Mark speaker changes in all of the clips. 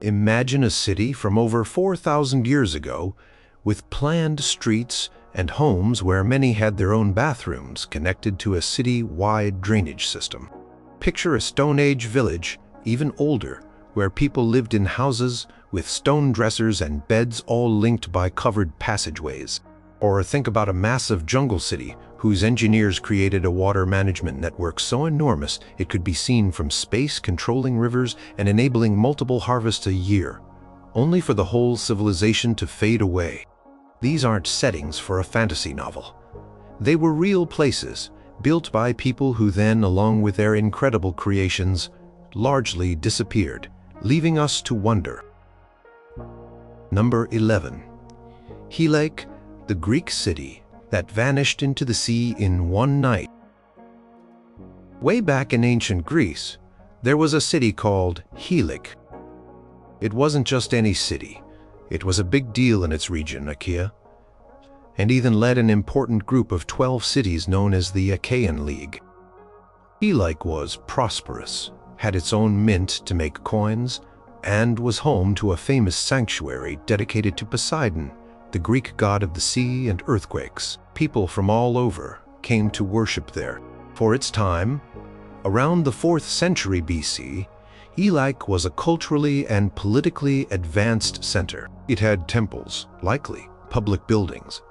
Speaker 1: Imagine a city from over 4,000 years ago, with planned streets and homes where many had their own bathrooms connected to a city-wide drainage system. Picture a Stone Age village, even older, where people lived in houses with stone dressers and beds all linked by covered passageways. Or think about a massive jungle city whose engineers created a water management network so enormous it could be seen from space, controlling rivers and enabling multiple harvests a year, only for the whole civilization to fade away. These aren't settings for a fantasy novel. They were real places, built by people who then, along with their incredible creations, largely disappeared, leaving us to wonder. Number 11. Helike, the Greek city that vanished into the sea in one night. Way back in ancient Greece, there was a city called Helike. It wasn't just any city. It was a big deal in its region, Achaia, and even led an important group of 12 cities known as the Achaean League. Helike was prosperous, had its own mint to make coins, and was home to a famous sanctuary dedicated to Poseidon, the Greek god of the sea and earthquakes. People from all over came to worship there. For its time, around the 4th century BC, Helike was a culturally and politically advanced center. It had temples, likely public buildings,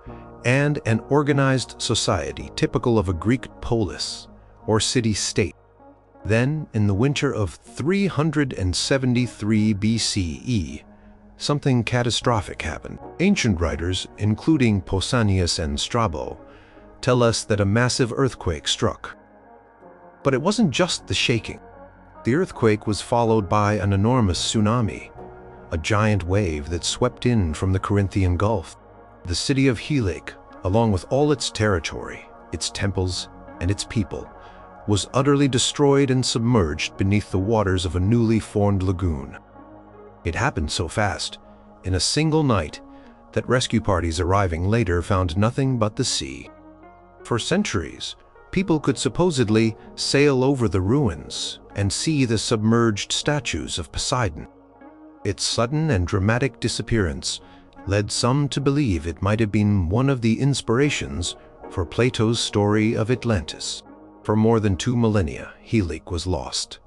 Speaker 1: and an organized society typical of a Greek polis, or city-state. Then, in the winter of 373 BCE, something catastrophic happened. Ancient writers, including Pausanias and Strabo, tell us that a massive earthquake struck. But it wasn't just the shaking. The earthquake was followed by an enormous tsunami, a giant wave that swept in from the Corinthian Gulf. The city of Helike, along with all its territory, its temples, and its people, was utterly destroyed and submerged beneath the waters of a newly formed lagoon. It happened so fast, in a single night, that rescue parties arriving later found nothing but the sea. For centuries, people could supposedly sail over the ruins and see the submerged statues of Poseidon. Its sudden and dramatic disappearance led some to believe it might have been one of the inspirations for Plato's story of Atlantis. For more than 2 millennia, Helike was lost,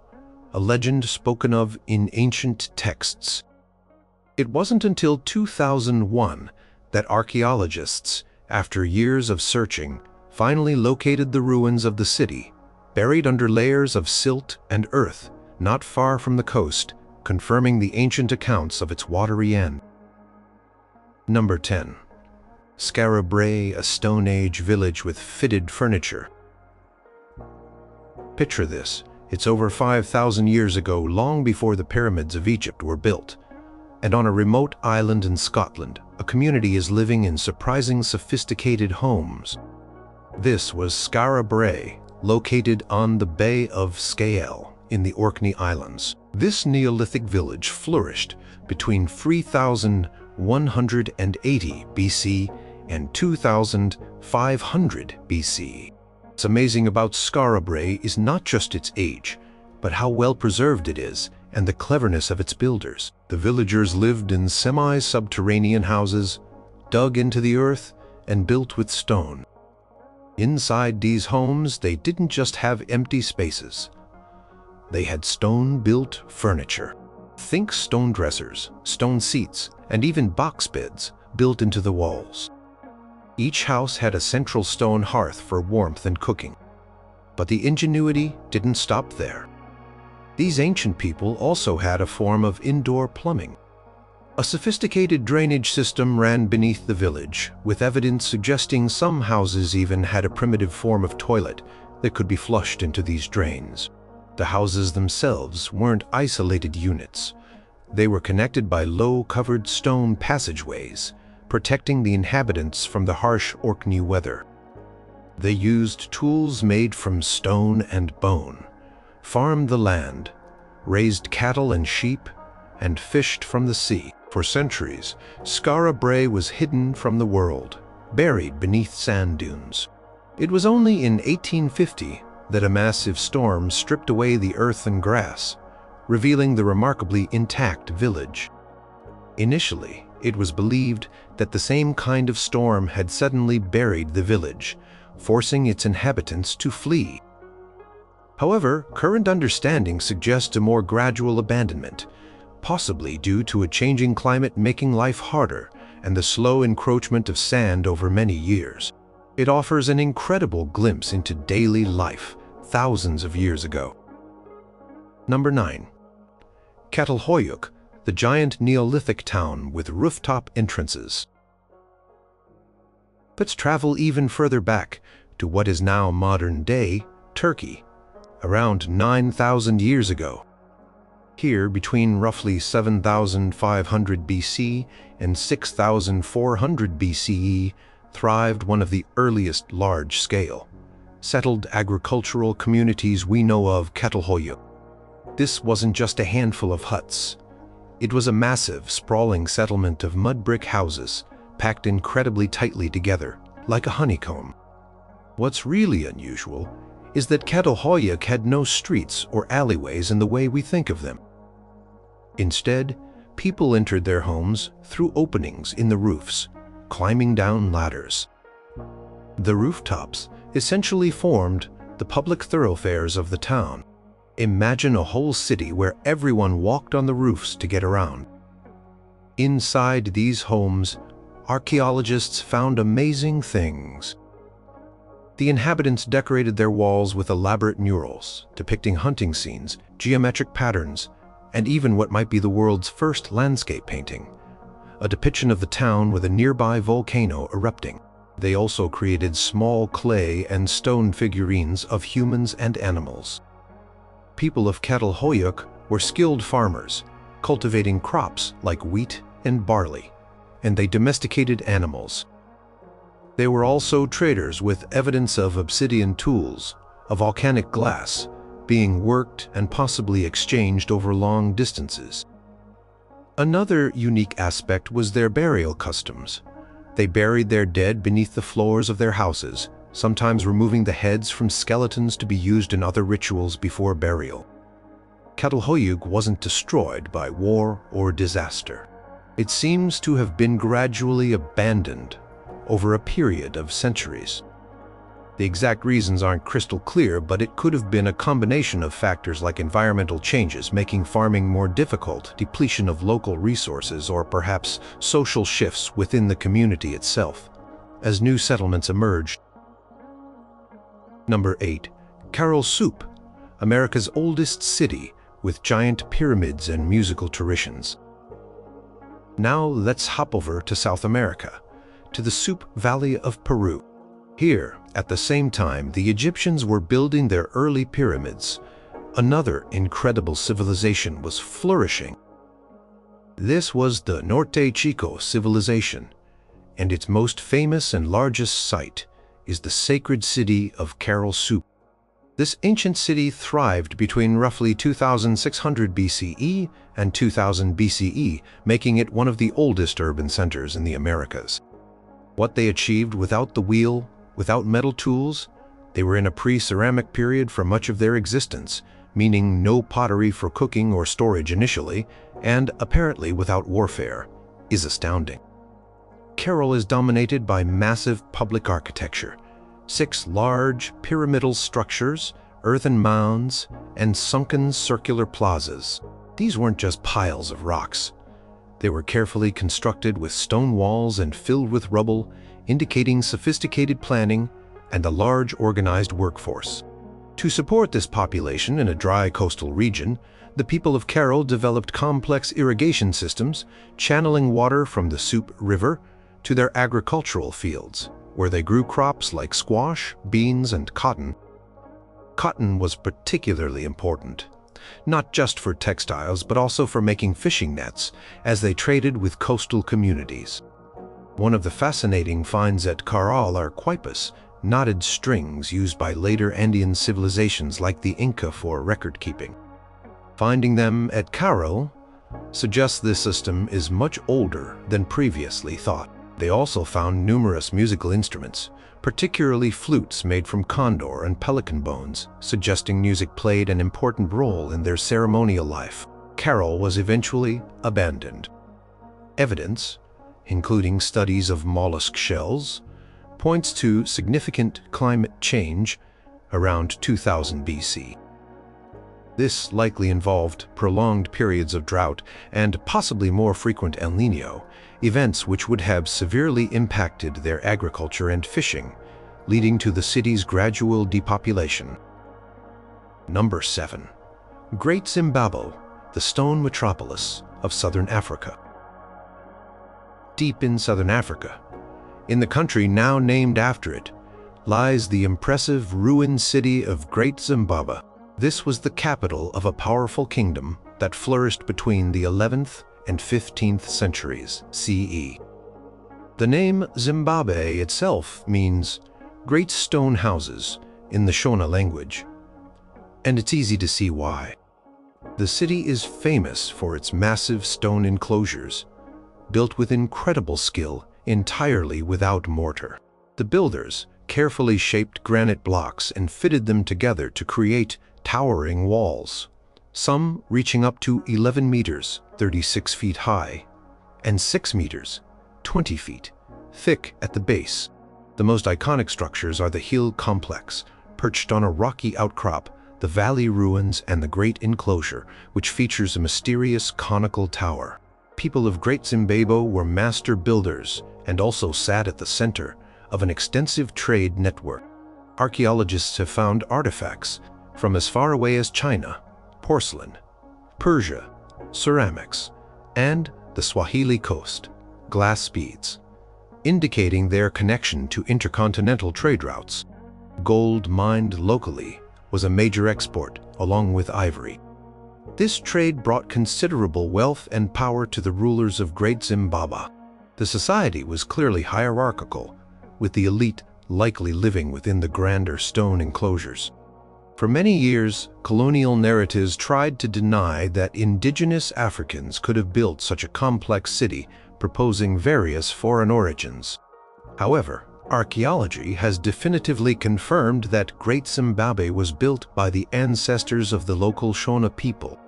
Speaker 1: a legend spoken of in ancient texts. It wasn't until 2001 that archaeologists, after years of searching, finally located the ruins of the city, buried under layers of silt and earth, not far from the coast, confirming the ancient accounts of its watery end. Number 10. Skara Brae, a Stone Age village with fitted furniture. Picture this. It's over 5,000 years ago, long before the pyramids of Egypt were built. And on a remote island in Scotland, a community is living in surprising sophisticated homes. This was Skara Brae, located on the Bay of Scael in the Orkney Islands. This Neolithic village flourished between 3,180 BC and 2,500 BC. What's amazing about Skara Brae is not just its age, but how well preserved it is and the cleverness of its builders. The villagers lived in semi-subterranean houses, dug into the earth and built with stone. Inside these homes, they didn't just have empty spaces. They had stone-built furniture. Think stone dressers, stone seats, and even box beds built into the walls. Each house had a central stone hearth for warmth and cooking. But the ingenuity didn't stop there. These ancient people also had a form of indoor plumbing. A sophisticated drainage system ran beneath the village, with evidence suggesting some houses even had a primitive form of toilet that could be flushed into these drains. The houses themselves weren't isolated units. They were connected by low-covered stone passageways, protecting the inhabitants from the harsh Orkney weather. They used tools made from stone and bone, farmed the land, raised cattle and sheep, and fished from the sea. For centuries, Skara Brae was hidden from the world, buried beneath sand dunes. It was only in 1850 that a massive storm stripped away the earth and grass, revealing the remarkably intact village. Initially, it was believed that the same kind of storm had suddenly buried the village, forcing its inhabitants to flee. However, current understanding suggests a more gradual abandonment, possibly due to a changing climate making life harder and the slow encroachment of sand over many years. It offers an incredible glimpse into daily life thousands of years ago. Number 9. Çatalhöyük, the giant Neolithic town with rooftop entrances. Let's travel even further back to what is now modern-day Turkey, around 9,000 years ago. Here, between roughly 7,500 BC and 6,400 BCE, thrived one of the earliest large-scale, settled agricultural communities we know of, Çatalhöyük. This wasn't just a handful of huts. It was a massive, sprawling settlement of mud brick houses, packed incredibly tightly together, like a honeycomb. What's really unusual is that Çatalhöyük had no streets or alleyways in the way we think of them. Instead, people entered their homes through openings in the roofs, climbing down ladders. The rooftops essentially formed the public thoroughfares of the town. Imagine a whole city where everyone walked on the roofs to get around. Inside these homes, archaeologists found amazing things. The inhabitants decorated their walls with elaborate murals depicting hunting scenes, geometric patterns, and even what might be the world's first landscape painting, a depiction of the town with a nearby volcano erupting. They also created small clay and stone figurines of humans and animals. People of Çatalhöyük were skilled farmers, cultivating crops like wheat and barley, and they domesticated animals. They were also traders with evidence of obsidian tools, a volcanic glass, being worked and possibly exchanged over long distances. Another unique aspect was their burial customs. They buried their dead beneath the floors of their houses, sometimes removing the heads from skeletons to be used in other rituals before burial. Çatalhöyük wasn't destroyed by war or disaster. It seems to have been gradually abandoned over a period of centuries. The exact reasons aren't crystal clear, but it could have been a combination of factors like environmental changes making farming more difficult, depletion of local resources, or perhaps social shifts within the community itself, as new settlements emerged. Number 8. Caral-Supe, America's oldest city with giant pyramids and musical traditions. Now let's hop over to South America, to the Supe Valley of Peru. Here, at the same time, the Egyptians were building their early pyramids. Another incredible civilization was flourishing. This was the Norte Chico civilization, and its most famous and largest site is the sacred city of Caral-Supe. This ancient city thrived between roughly 2600 BCE and 2000 BCE, making it one of the oldest urban centers in the Americas. What they achieved without the wheel, without metal tools, they were in a pre-ceramic period for much of their existence, meaning no pottery for cooking or storage initially, and apparently without warfare, is astounding. Caral is dominated by massive public architecture, 6 large pyramidal structures, earthen mounds, and sunken circular plazas. These weren't just piles of rocks. They were carefully constructed with stone walls and filled with rubble, indicating sophisticated planning and a large organized workforce. To support this population in a dry coastal region, the people of Caral developed complex irrigation systems, channeling water from the Supe River to their agricultural fields, where they grew crops like squash, beans, and cotton. Cotton was particularly important, not just for textiles but also for making fishing nets, as they traded with coastal communities. One of the fascinating finds at Caral are quipus, knotted strings used by later Andean civilizations like the Inca for record-keeping. Finding them at Caral suggests this system is much older than previously thought. They also found numerous musical instruments, particularly flutes made from condor and pelican bones, suggesting music played an important role in their ceremonial life. Caral was eventually abandoned. Evidence, including studies of mollusk shells, points to significant climate change around 2000 BC. This likely involved prolonged periods of drought and possibly more frequent El Niño, events which would have severely impacted their agriculture and fishing, leading to the city's gradual depopulation. Number 7. Great Zimbabwe, the stone metropolis of southern Africa. Deep in southern Africa, in the country now named after it, lies the impressive ruined city of Great Zimbabwe. This was the capital of a powerful kingdom that flourished between the 11th and 15th centuries CE. The name Zimbabwe itself means great stone houses in the Shona language, and it's easy to see why. The city is famous for its massive stone enclosures, built with incredible skill entirely without mortar. The builders carefully shaped granite blocks and fitted them together to create towering walls, some reaching up to 11 meters, 36 feet high, and 6 meters, 20 feet, thick at the base. The most iconic structures are the hill complex, perched on a rocky outcrop, the valley ruins, and the great enclosure, which features a mysterious conical tower. People of Great Zimbabwe were master builders and also sat at the center of an extensive trade network. Archaeologists have found artifacts from as far away as China, porcelain, Persia, ceramics, and the Swahili coast, glass beads, indicating their connection to intercontinental trade routes. Gold mined locally was a major export, along with ivory. This trade brought considerable wealth and power to the rulers of Great Zimbabwe. The society was clearly hierarchical, with the elite likely living within the grander stone enclosures. For many years, colonial narratives tried to deny that indigenous Africans could have built such a complex city, proposing various foreign origins. However, archaeology has definitively confirmed that Great Zimbabwe was built by the ancestors of the local Shona people.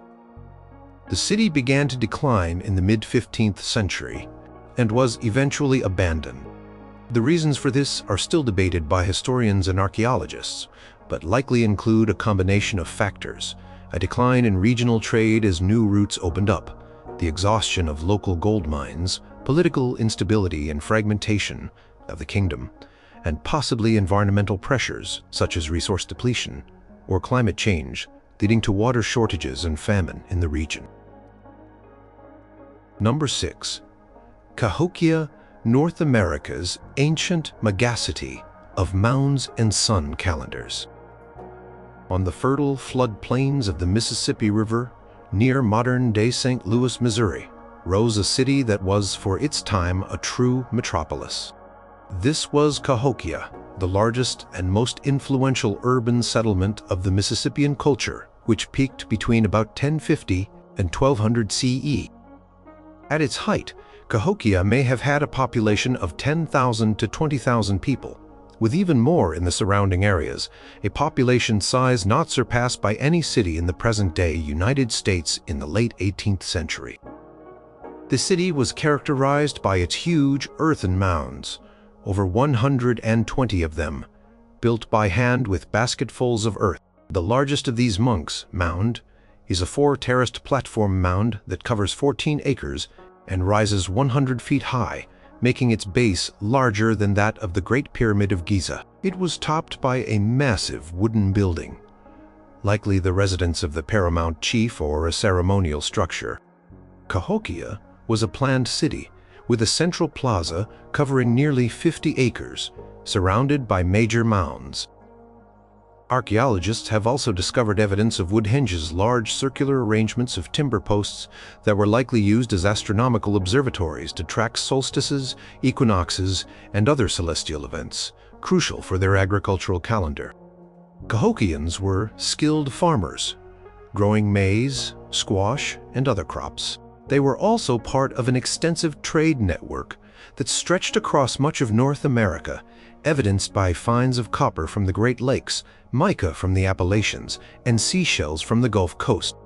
Speaker 1: The city began to decline in the mid-15th century and was eventually abandoned. The reasons for this are still debated by historians and archaeologists, but likely include a combination of factors: a decline in regional trade as new routes opened up, the exhaustion of local gold mines, political instability and fragmentation of the kingdom, and possibly environmental pressures such as resource depletion or climate change, leading to water shortages and famine in the region. Number 6. Cahokia, North America's ancient megacity of mounds and sun calendars. On the fertile floodplains of the Mississippi River, near modern-day St. Louis, Missouri, rose a city that was for its time a true metropolis. This was Cahokia, the largest and most influential urban settlement of the Mississippian culture, which peaked between about 1050 and 1200 CE. At its height, Cahokia may have had a population of 10,000 to 20,000 people, with even more in the surrounding areas, a population size not surpassed by any city in the present-day United States in the late 18th century. The city was characterized by its huge earthen mounds, over 120 of them, built by hand with basketfuls of earth. The largest of these monks' mound is a 4-terraced platform mound that covers 14 acres and rises 100 feet high, making its base larger than that of the Great Pyramid of Giza. It was topped by a massive wooden building, likely the residence of the paramount chief or a ceremonial structure. Cahokia was a planned city with a central plaza covering nearly 50 acres, surrounded by major mounds. Archaeologists have also discovered evidence of Woodhenge's large circular arrangements of timber posts that were likely used as astronomical observatories to track solstices, equinoxes, and other celestial events, crucial for their agricultural calendar. Cahokians were skilled farmers, growing maize, squash, and other crops. They were also part of an extensive trade network that stretched across much of North America, evidenced by finds of copper from the Great Lakes, mica from the Appalachians, and seashells from the Gulf Coast.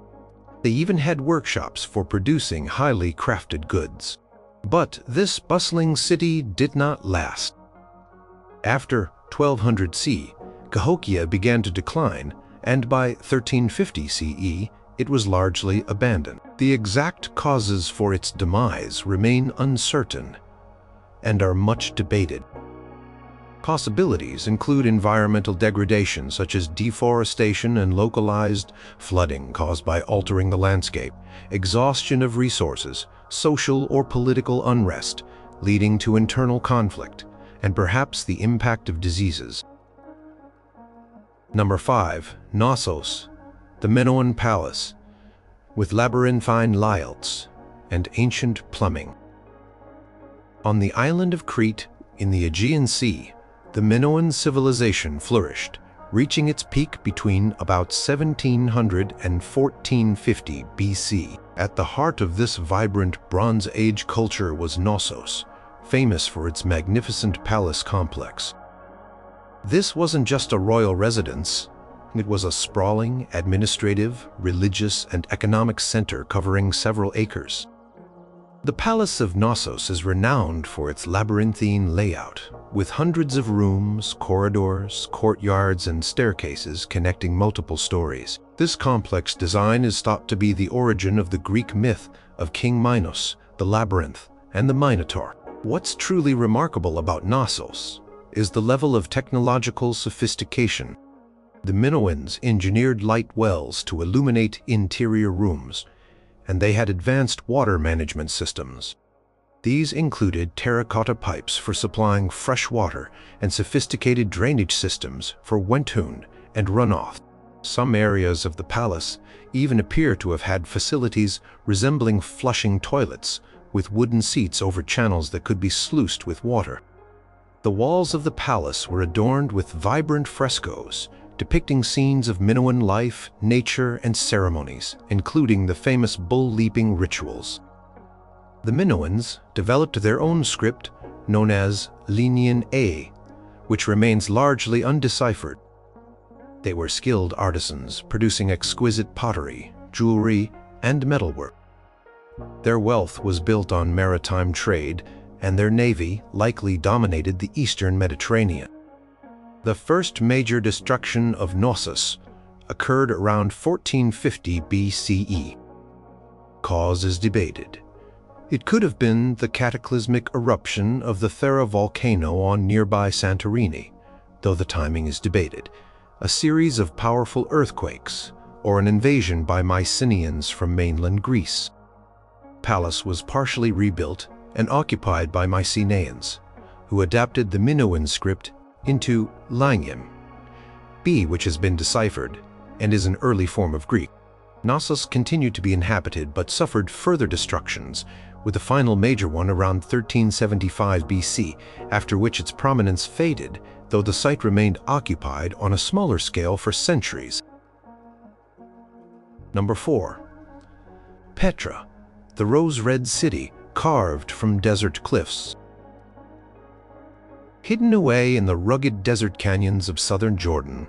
Speaker 1: They even had workshops for producing highly crafted goods. But this bustling city did not last. After 1200 CE, Cahokia began to decline, and by 1350 CE, it was largely abandoned. The exact causes for its demise remain uncertain and are much debated. Possibilities include environmental degradation such as deforestation and localized flooding caused by altering the landscape, exhaustion of resources, social or political unrest leading to internal conflict, and perhaps the impact of diseases. Number 5. Knossos, the Minoan Palace, with labyrinthine layouts and ancient plumbing. On the island of Crete, in the Aegean Sea, the Minoan civilization flourished, reaching its peak between about 1700 and 1450 BC. At the heart of this vibrant Bronze Age culture was Knossos, famous for its magnificent palace complex. This wasn't just a royal residence. It was a sprawling, administrative, religious, and economic center covering several acres. The Palace of Knossos is renowned for its labyrinthine layout, with hundreds of rooms, corridors, courtyards, and staircases connecting multiple stories. This complex design is thought to be the origin of the Greek myth of King Minos, the labyrinth, and the Minotaur. What's truly remarkable about Knossos is the level of technological sophistication. The Minoans engineered light wells to illuminate interior rooms, and they had advanced water management systems. These included terracotta pipes for supplying fresh water and sophisticated drainage systems for wettoon and runoff. Some areas of the palace even appear to have had facilities resembling flushing toilets, with wooden seats over channels that could be sluiced with water. The walls of the palace were adorned with vibrant frescoes, depicting scenes of Minoan life, nature, and ceremonies, including the famous bull-leaping rituals. The Minoans developed their own script, known as Linean A, which remains largely undeciphered. They were skilled artisans, producing exquisite pottery, jewelry, and metalwork. Their wealth was built on maritime trade, and their navy likely dominated the eastern Mediterranean. The first major destruction of Knossos occurred around 1450 BCE. Cause is debated. It could have been the cataclysmic eruption of the Thera volcano on nearby Santorini, though the timing is debated, a series of powerful earthquakes, or an invasion by Mycenaeans from mainland Greece. Palace was partially rebuilt and occupied by Mycenaeans, who adapted the Minoan script into Linean B, which has been deciphered and is an early form of Greek. Knossos continued to be inhabited but suffered further destructions, with the final major one around 1375 BC, after which its prominence faded, though the site remained occupied on a smaller scale for centuries. Number 4. Petra, the rose-red city carved from desert cliffs. Hidden away in the rugged desert canyons of southern Jordan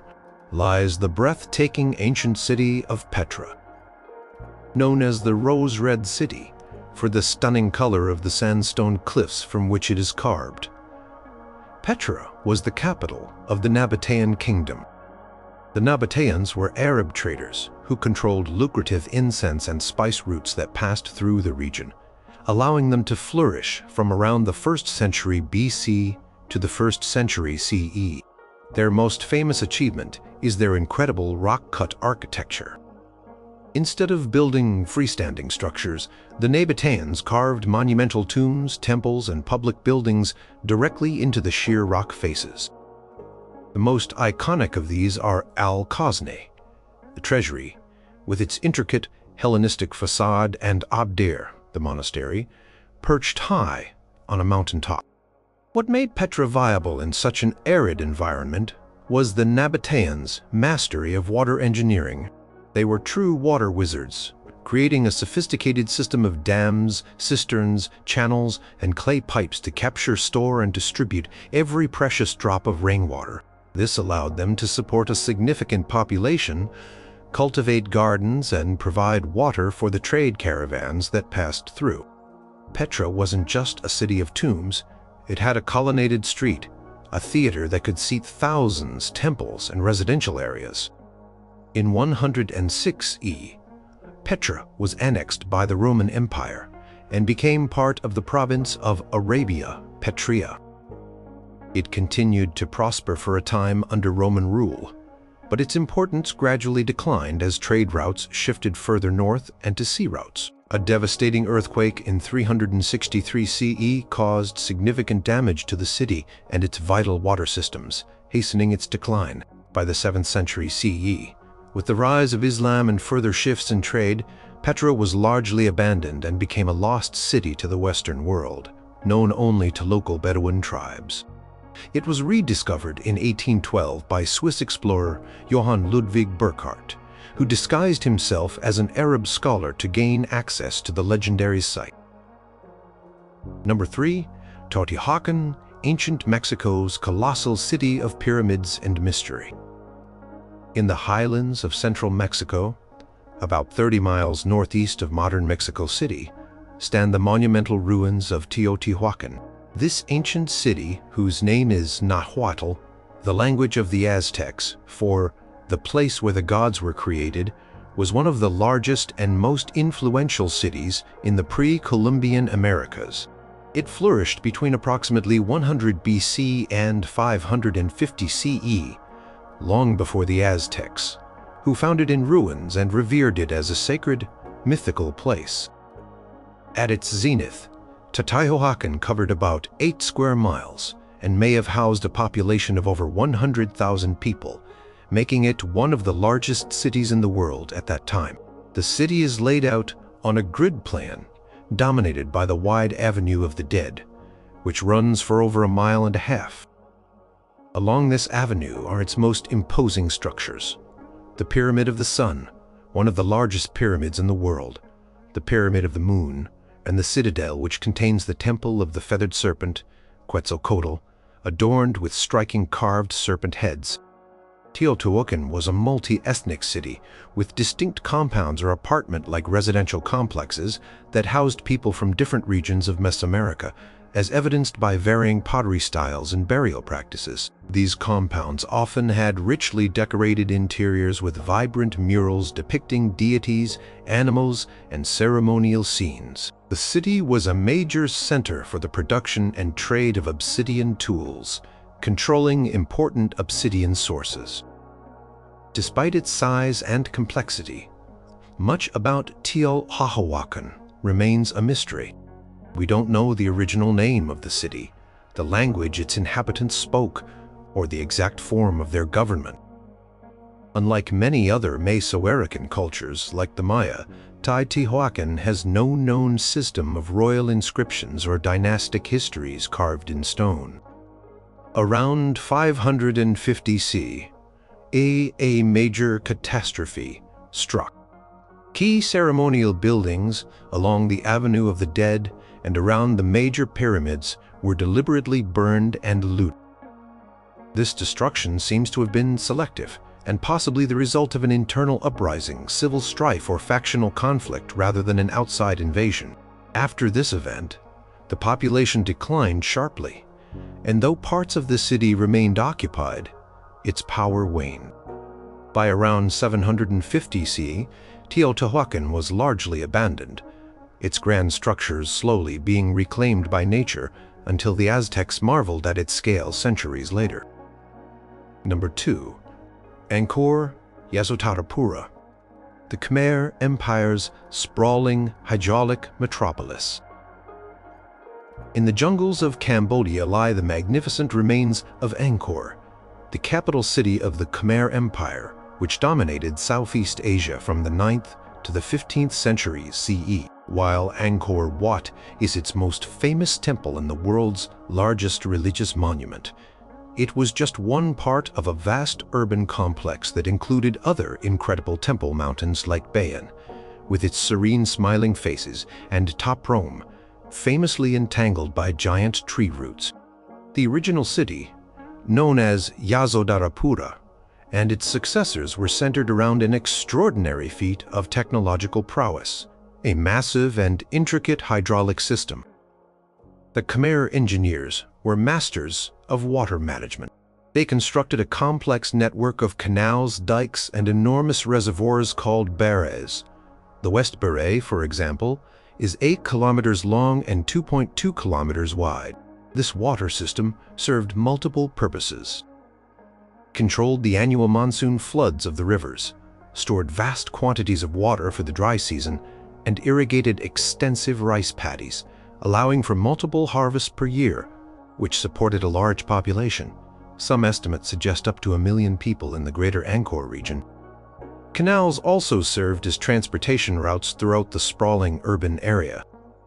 Speaker 1: lies the breathtaking ancient city of Petra. Known as the Rose-Red City for the stunning color of the sandstone cliffs from which it is carved. Petra was the capital of the Nabatean kingdom. The Nabateans were Arab traders who controlled lucrative incense and spice routes that passed through the region, allowing them to flourish from around the 1st century BC to the 1st century CE. Their most famous achievement is their incredible rock-cut architecture. Instead of building freestanding structures, the Nabateans carved monumental tombs, temples, and public buildings directly into the sheer rock faces. The most iconic of these are Al-Khazne, the treasury, with its intricate Hellenistic facade, and Abdir, the monastery, perched high on a mountaintop. What made Petra viable in such an arid environment was the Nabateans' mastery of water engineering. They were true water wizards, creating a sophisticated system of dams, cisterns, channels, and clay pipes to capture, store, and distribute every precious drop of rainwater. This allowed them to support a significant population, cultivate gardens, and provide water for the trade caravans that passed through. Petra wasn't just a city of tombs. It had a colonnaded street, a theater that could seat thousands, temples, and residential areas. In 106 E, Petra was annexed by the Roman Empire and became part of the province of Arabia Petrea. It continued to prosper for a time under Roman rule, but its importance gradually declined as trade routes shifted further north and to sea routes. A devastating earthquake in 363 CE caused significant damage to the city and its vital water systems, hastening its decline. By the 7th century CE, with the rise of Islam and further shifts in trade, Petra was largely abandoned and became a lost city to the Western world, known only to local Bedouin tribes. It was rediscovered in 1812 by Swiss explorer Johann Ludwig Burckhardt, who disguised himself as an Arab scholar to gain access to the legendary site. Number 3. Teotihuacan, ancient Mexico's colossal city of pyramids and mystery. In the highlands of central Mexico, about 30 miles northeast of modern Mexico City, stand the monumental ruins of Teotihuacan. This ancient city, whose name is Nahuatl, the language of the Aztecs, for the place where the gods were created, was one of the largest and most influential cities in the pre-Columbian Americas. It flourished between approximately 100 BC and 550 CE, long before the Aztecs, who found it in ruins and revered it as a sacred, mythical place. At its zenith, Teotihuacan covered about 8 square miles and may have housed a population of over 100,000 people, making it one of the largest cities in the world at that time. The city is laid out on a grid plan dominated by the wide Avenue of the Dead, which runs for over 1.5 miles. Along this avenue are its most imposing structures: the Pyramid of the Sun, one of the largest pyramids in the world, the Pyramid of the Moon, and the citadel which contains the Temple of the Feathered Serpent, Quetzalcoatl, adorned with striking carved serpent heads. Teotihuacan was a multi-ethnic city with distinct compounds or apartment-like residential complexes that housed people from different regions of Mesoamerica, as evidenced by varying pottery styles and burial practices. These compounds often had richly decorated interiors with vibrant murals depicting deities, animals, and ceremonial scenes. The city was a major center for the production and trade of obsidian tools, controlling important obsidian sources. Despite its size and complexity, much about Teotihuacan remains a mystery. We don't know the original name of the city, the language its inhabitants spoke, or the exact form of their government. Unlike many other Mesoamerican cultures like the Maya, Teotihuacan has no known system of royal inscriptions or dynastic histories carved in stone. Around 550 CE, a major catastrophe struck. Key ceremonial buildings along the Avenue of the Dead and around the major pyramids were deliberately burned and looted. This destruction seems to have been selective and possibly the result of an internal uprising, civil strife, or factional conflict rather than an outside invasion. After this event, the population declined sharply, and though parts of the city remained occupied, its power waned. By around 750 CE, Teotihuacan was largely abandoned, its grand structures slowly being reclaimed by nature until the Aztecs marveled at its scale centuries later. Number 2. Angkor Yasotarapura, the Khmer Empire's sprawling hydraulic metropolis. In the jungles of Cambodia lie the magnificent remains of Angkor, the capital city of the Khmer Empire, which dominated Southeast Asia from the 9th to the 15th centuries CE. While Angkor Wat is its most famous temple and the world's largest religious monument, it was just one part of a vast urban complex that included other incredible temple mountains like Bayon, with its serene smiling faces, and top Rome, famously entangled by giant tree roots. The original city, known as Yazodarapura, and its successors were centered around an extraordinary feat of technological prowess, a massive and intricate hydraulic system. The Khmer engineers were masters of water management. They constructed a complex network of canals, dikes, and enormous reservoirs called bares. The West Brae, for example, is 8 kilometers long and 2.2 kilometers wide. This water system served multiple purposes. Controlled the annual monsoon floods of the rivers, stored vast quantities of water for the dry season, and irrigated extensive rice paddies, allowing for multiple harvests per year, which supported a large population. Some estimates suggest up to 1 million people in the greater Angkor region. Canals also served as transportation routes throughout the sprawling urban area.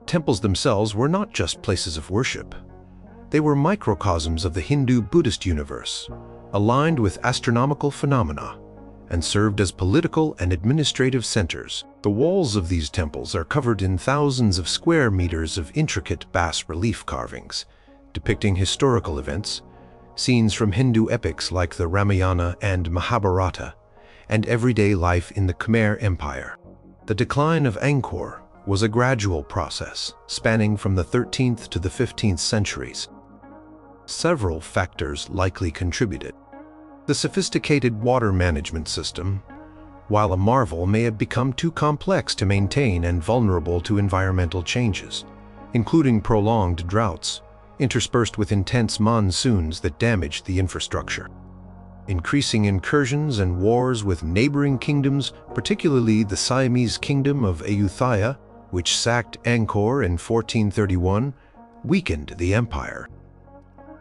Speaker 1: Temples themselves were not just places of worship. They were microcosms of the Hindu-Buddhist universe, aligned with astronomical phenomena, and served as political and administrative centers. The walls of these temples are covered in thousands of square meters of intricate bas-relief carvings, depicting historical events, scenes from Hindu epics like the Ramayana and Mahabharata, and everyday life in the Khmer Empire. The decline of Angkor was a gradual process, spanning from the 13th to the 15th centuries. Several factors likely contributed. The sophisticated water management system, while a marvel, may have become too complex to maintain and vulnerable to environmental changes, including prolonged droughts, interspersed with intense monsoons that damaged the infrastructure. Increasing incursions and wars with neighboring kingdoms, particularly the Siamese kingdom of Ayutthaya, which sacked Angkor in 1431, weakened the empire.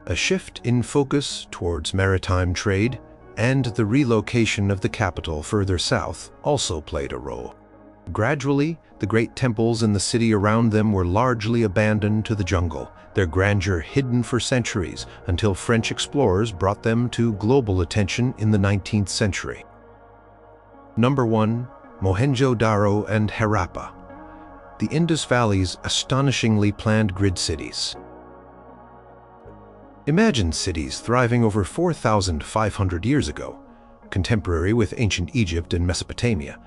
Speaker 1: A shift in focus towards maritime trade and the relocation of the capital further south also played a role. Gradually, the great temples in the city around them were largely abandoned to the jungle, their grandeur hidden for centuries until French explorers brought them to global attention in the 19th century. Number 1. Mohenjo-Daro and Harappa, the Indus Valley's astonishingly planned grid cities. Imagine cities thriving over 4,500 years ago, contemporary with ancient Egypt and Mesopotamia,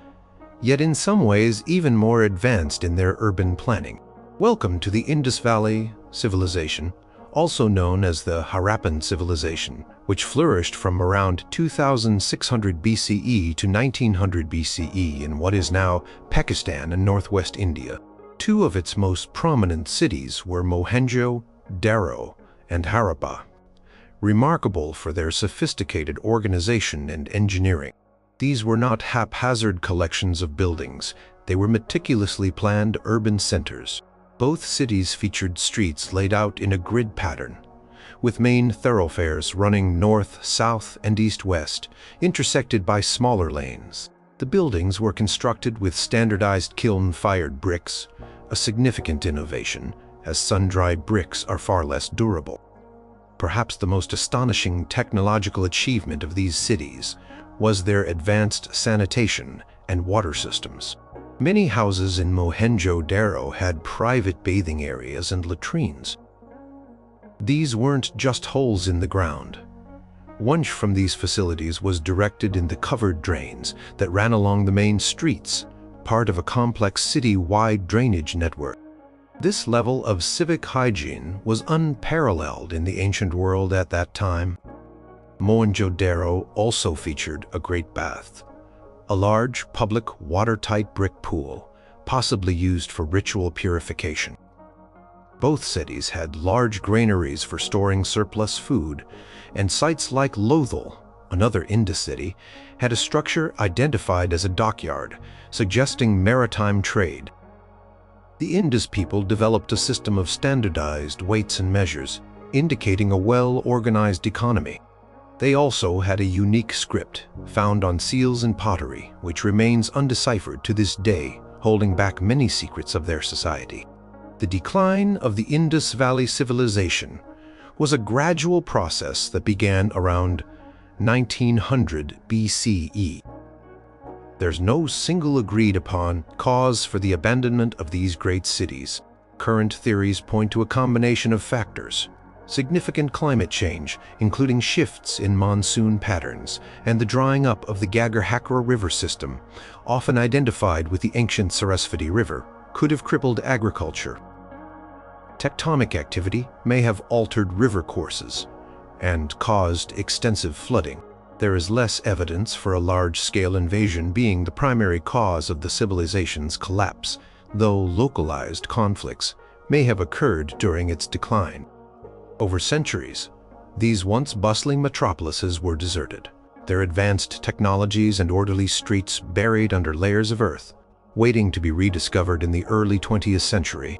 Speaker 1: yet in some ways even more advanced in their urban planning. Welcome to the Indus Valley civilization, also known as the Harappan civilization, which flourished from around 2600 BCE to 1900 BCE in what is now Pakistan and northwest India. Two of its most prominent cities were Mohenjo-Daro and Harappa, remarkable for their sophisticated organization and engineering. These were not haphazard collections of buildings, they were meticulously planned urban centers. Both cities featured streets laid out in a grid pattern, with main thoroughfares running north, south, and east-west, intersected by smaller lanes. The buildings were constructed with standardized kiln-fired bricks, a significant innovation, as sun-dried bricks are far less durable. Perhaps the most astonishing technological achievement of these cities was their advanced sanitation and water systems. Many houses in Mohenjo-Daro had private bathing areas and latrines. These weren't just holes in the ground. Wash from these facilities was directed into covered drains that ran along the main streets, part of a complex city-wide drainage network. This level of civic hygiene was unparalleled in the ancient world at that time. Mohenjo-Daro also featured a great bath, a large, public, watertight brick pool, possibly used for ritual purification. Both cities had large granaries for storing surplus food, and sites like Lothal, another Indus city, had a structure identified as a dockyard, suggesting maritime trade. The Indus people developed a system of standardized weights and measures, indicating a well-organized economy. They also had a unique script found on seals and pottery, which remains undeciphered to this day, holding back many secrets of their society. The decline of the Indus Valley civilization was a gradual process that began around 1900 BCE. There's no single agreed-upon cause for the abandonment of these great cities. Current theories point to a combination of factors: significant climate change, including shifts in monsoon patterns, and the drying up of the Gagar-Hakra river system, often identified with the ancient Sarasvati River, could have crippled agriculture. Tectonic activity may have altered river courses and caused extensive flooding. There is less evidence for a large-scale invasion being the primary cause of the civilization's collapse, though localized conflicts may have occurred during its decline. Over centuries, these once bustling metropolises were deserted, their advanced technologies and orderly streets buried under layers of earth, waiting to be rediscovered in the early 20th century.